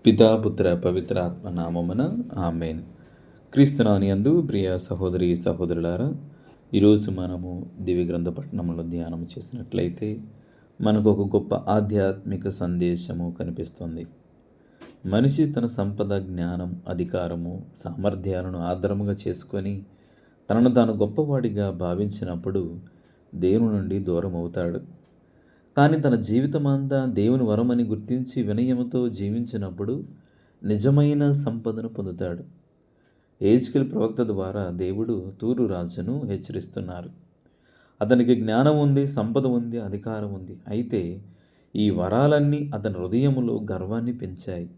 పితా పుత్ర పవిత్ర ఆత్మ నామమున ఆమెన్. క్రీస్తునాని యందు ప్రియ సహోదరి సహోదరులారా, ఈరోజు మనము దివ్య గ్రంథ పట్టణంలో ధ్యానం చేసినట్లయితే మనకు ఒక గొప్ప ఆధ్యాత్మిక సందేశము కనిపిస్తుంది. మనిషి తన సంపద, జ్ఞానం, అధికారము, సామర్థ్యాలను ఆధారముగా చేసుకొని తనను తాను గొప్పవాడిగా భావించినప్పుడు దేవుని నుండి దూరం అవుతాడు. కానీ తన జీవితమంతా దేవుని వరమని గుర్తించి వినయముతో జీవించినప్పుడు నిజమైన సంపదను పొందుతాడు. యెహెజ్కేలు ప్రవక్త ద్వారా దేవుడు తూరు రాజును హెచ్చరిస్తున్నారు. అతనికి జ్ఞానం ఉంది, సంపద ఉంది, అధికారం ఉంది. అయితే ఈ వరాలన్నీ అతని హృదయములో గర్వాన్ని పెంచాయి.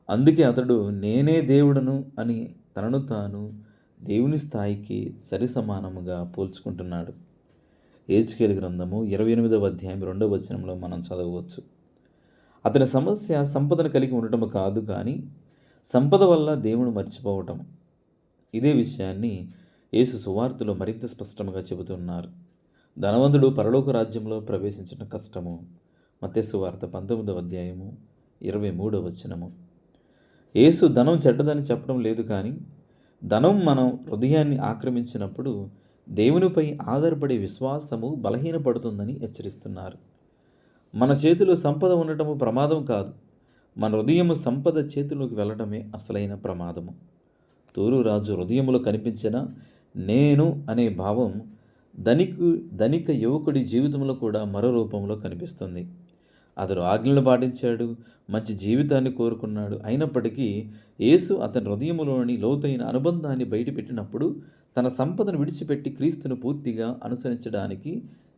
అందుకే అతడు నేనే దేవుడను అని తనను తాను దేవుని స్థాయికి సరిసమానముగా పోల్చుకుంటున్నాడు. యెహెజ్కేలు గ్రంథము 28వ అధ్యాయం 2వ వచనంలో మనం చదవవచ్చు. అతని సమస్య సంపదను కలిగి ఉండటం కాదు, కానీ సంపద వల్ల దేవుని మర్చిపోవటం. ఇదే విషయాన్ని యేసు సువార్తలో మరింత స్పష్టంగా చెబుతున్నారు. ధనవంతుడు పరలోక రాజ్యంలో ప్రవేశించడం కష్టము. మత్తయి సువార్త 19వ అధ్యాయము 23వ వచనము. యేసు ధనం చెడ్డదని చెప్పడం లేదు, కానీ ధనం మనం హృదయాన్ని ఆక్రమించినప్పుడు దేవునిపై ఆధారపడే విశ్వాసము బలహీనపడుతుందని హెచ్చరిస్తున్నారు. మన చేతిలో సంపద ఉండటము ప్రమాదం కాదు, మన హృదయము సంపద చేతిలోకి వెళ్ళడమే అసలైన ప్రమాదము. తూరు రాజు హృదయములో కనిపించిన నేను అనే భావం ధనిక యువకుడి జీవితంలో కూడా మరో రూపంలో కనిపిస్తుంది. అతడు ఆజ్ఞలు పాటించాడు, మంచి జీవితాన్ని కోరుకున్నాడు. అయినప్పటికీ యేసు అతని హృదయంలోని లోతైన అనుబంధాన్ని బయటపెట్టినప్పుడు తన సంపదను విడిచిపెట్టి క్రీస్తును పూర్తిగా అనుసరించడానికి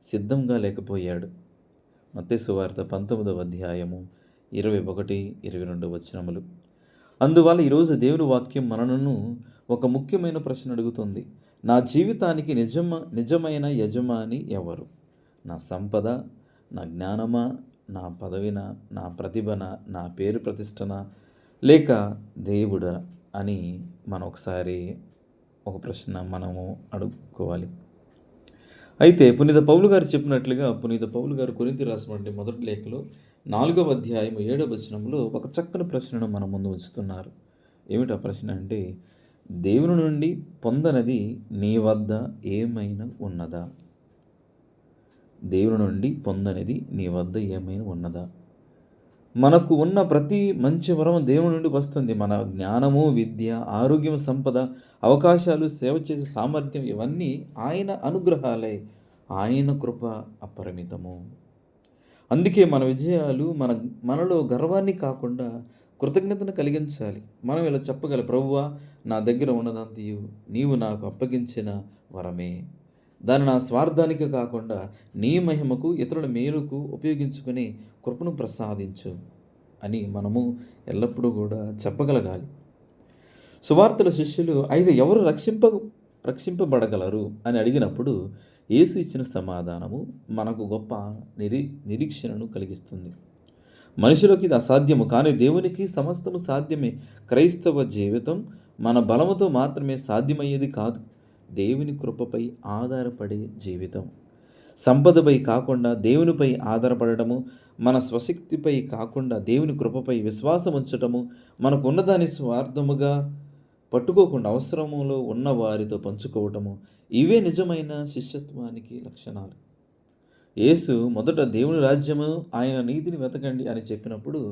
సిద్ధంగా లేకపోయాడు. మత్తయి సువార్త 19వ అధ్యాయము 21, 22 వచనములు. అందువల్ల ఈరోజు దేవుని వాక్యం మనను ఒక ముఖ్యమైన ప్రశ్న అడుగుతుంది. నా జీవితానికి నిజమైన యజమాని ఎవరు? నా సంపద, నా జ్ఞానమా, నా పదవిన, నా ప్రతిభన, నా పేరు ప్రతిష్టన, లేక దేవుడా అని మనం ఒకసారి ఒక ప్రశ్న మనము అడుక్కోవాలి. అయితే పునీత పౌలు గారు చెప్పినట్లుగా, పునీత పౌలు గారు కొరింథీ రాసినటువంటి మొదటి లేఖలో 4వ అధ్యాయము 7వ వచనంలో ఒక చక్కని ప్రశ్నను మన ముందు ఉంచుతున్నారు. ఏమిటా ప్రశ్న అంటే, దేవుని నుండి పొందనది నీ వద్ద ఏమైనా ఉన్నదా? దేవుని నుండి పొందనిది నీ వద్ద ఏమైనా ఉన్నదా? మనకు ఉన్న ప్రతి మంచి వరం దేవుని నుండి వస్తుంది. మన జ్ఞానము, విద్య, ఆరోగ్యం, సంపద, అవకాశాలు, సేవ చేసే సామర్థ్యం ఇవన్నీ ఆయన అనుగ్రహాలే. ఆయన కృప అపరిమితము. అందుకే మన విజయాలు మనలో గర్వాన్ని కాకుండా కృతజ్ఞతను కలిగించాలి. మనం ఇలా చెప్పగలం, ప్రభువా, నా దగ్గర ఉన్నదంతయు నీవు నాకు అప్పగించిన వరమే. దాన్ని నా స్వార్థానికి కాకుండా నీ మహిమకు, ఇతరుల మేలుకు ఉపయోగించుకుని కృపను ప్రసాదించు అని మనము ఎల్లప్పుడూ కూడా చెప్పగలగాలి. సువార్తల శిష్యులు అయితే ఎవరు రక్షింపబడగలరు అని అడిగినప్పుడు యేసు ఇచ్చిన సమాధానము మనకు గొప్ప నిరీక్షణను కలిగిస్తుంది. మనుషులకి ఇది అసాధ్యము, కానీ దేవునికి సమస్తము సాధ్యమే. క్రైస్తవ జీవితం మన బలముతో మాత్రమే సాధ్యమయ్యేది కాదు, దేవుని కృపపై ఆధారపడే జీవితం. సంపదపై కాకుండా దేవునిపై ఆధారపడటము, మన స్వశక్తిపై కాకుండా దేవుని కృపపై విశ్వాసం ఉంచటము, మనకు ఉన్నదాన్ని స్వార్థముగా పట్టుకోకుండా అవసరములో ఉన్న వారితో పంచుకోవటము, ఇవే నిజమైన శిష్యత్వానికి లక్షణాలు. యేసు మొదట దేవుని రాజ్యము, ఆయన నీతిని వెతకండి అని చెప్పినప్పుడు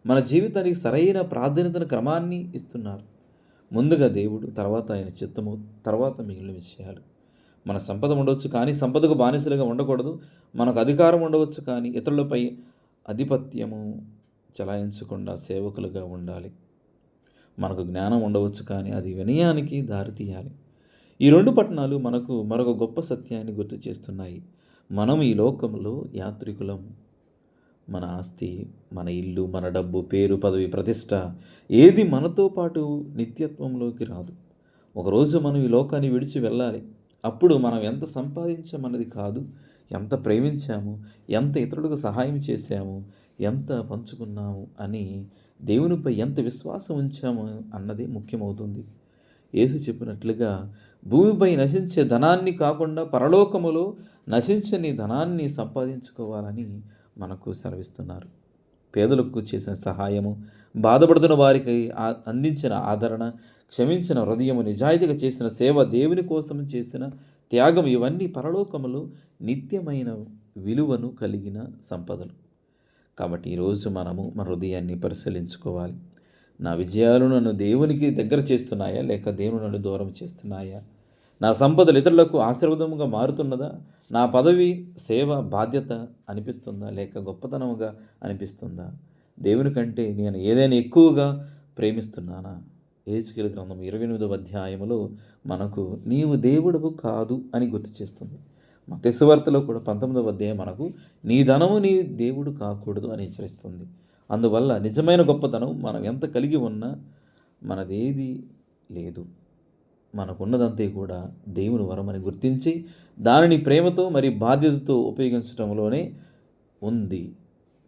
మన జీవితానికి సరైన ప్రాధాన్యతను, క్రమాన్ని ఇస్తున్నారు. ముందుగా దేవుడు, తర్వాత ఆయన చిత్తము, తర్వాత మిగిలిన విషయాలు. మన సంపద ఉండవచ్చు, కానీ సంపదకు బానిసలుగా ఉండకూడదు. మనకు అధికారం ఉండవచ్చు, కానీ ఇతరులపై ఆధిపత్యము చలాయించకుండా సేవకులుగా ఉండాలి. మనకు జ్ఞానం ఉండవచ్చు, కానీ అది వినయానికి దారితీయాలి. ఈ 2 పట్టణాలు మనకు మరొక గొప్ప సత్యాన్ని గుర్తు చేస్తున్నాయి. మనం ఈ లోకంలో యాత్రికులం. మన ఆస్తి, మన ఇల్లు, మన డబ్బు, పేరు, పదవి, ప్రతిష్ట ఏది మనతో పాటు నిత్యత్వంలోకి రాదు. ఒకరోజు మనం ఈ లోకాన్ని విడిచి వెళ్ళాలి. అప్పుడు మనం ఎంత సంపాదించామన్నది కాదు, ఎంత ప్రేమించాము, ఎంత ఇతరులకు సహాయం చేశాము, ఎంత పంచుకున్నాము అని దేవునిపై ఎంత విశ్వాసం ఉంచాము అన్నది ముఖ్యమవుతుంది. యేసు చెప్పినట్లుగా భూమిపై నశించే ధనాన్ని కాకుండా పరలోకములో నశించని ధనాన్ని సంపాదించుకోవాలని మనకు సెలవిస్తున్నారు. పేదలకు చేసిన సహాయము, బాధపడుతున్న వారికి అందించిన ఆదరణ, క్షమించిన హృదయము, నిజాయితీగా చేసిన సేవ, దేవుని కోసం చేసిన త్యాగం, ఇవన్నీ పరలోకములో నిత్యమైన విలువను కలిగిన సంపదలు. కాబట్టి ఈరోజు మనము మన హృదయాన్ని పరిశీలించుకోవాలి. నా విజయాలు నన్ను దేవునికి దగ్గర చేస్తున్నాయా, లేక దేవుడు నన్ను దూరం చేస్తున్నాయా? నా సంపదలు ఇతరులకు ఆశీర్వాదముగా మారుతున్నదా? నా పదవి, సేవ, బాధ్యత అనిపిస్తుందా, లేక గొప్పతనముగా అనిపిస్తుందా? దేవుని కంటే నేను ఏదైనా ఎక్కువగా ప్రేమిస్తున్నానా? యెహెజ్కేలు గ్రంథం 28వ అధ్యాయములో మనకు నీవు దేవుడవు కాదు అని గుర్తు చేస్తుంది. మత్తయి సువార్తలో కూడా 19వ అధ్యాయం మనకు నీ ధనము నీ దేవుడు కాకూడదు అని హెచ్చరిస్తుంది. అందువల్ల నిజమైన గొప్పతనం మనం ఎంత కలిగి ఉన్నా మనదేది లేదు. మనకున్నదంతే కూడా దేవుని వరమని గుర్తించి దానిని ప్రేమతో మరి బాధ్యతతో ఉపయోగించడంలోనే ఉంది.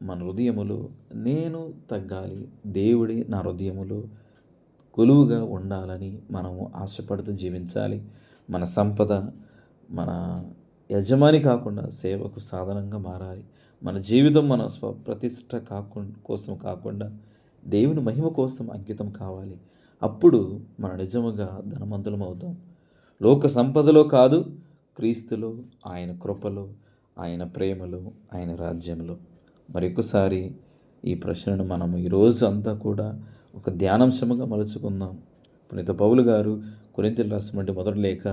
మన హృదయములో నేను తగ్గాలి, దేవుడి నా హృదయములో కొలువుగా ఉండాలని మనము ఆశపడుతూ జీవించాలి. మన సంపద మన యజమాని కాకుండా సేవకు సాధనంగా మారాలి. మన జీవితం మన ప్రతిష్ట కోసం కాకుండా దేవుని మహిమ కోసం అంకితం కావాలి. అప్పుడు మనం నిజముగా ధనవంతులం అవుతాం. లోక సంపదలో కాదు, క్రీస్తులో, ఆయన కృపలో, ఆయన ప్రేమలో, ఆయన రాజ్యంలో. మరొకసారి ఈ ప్రశ్నను మనము ఈరోజు అంతా కూడా ఒక ధ్యానాంశముగా మలుచుకుందాం. పునీత పౌలు గారు కొరింథీయులకు రాసినటువంటి మొదటి లేఖ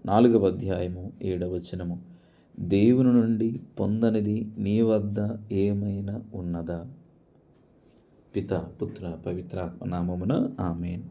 4వ అధ్యాయము 7వ వచనము, దేవుని నుండి పొందనిది నీ వద్ద ఏమైనా ఉన్నదా? పిత, పుత్ర, పవిత్రాత్మ నామమున ఆమేన్.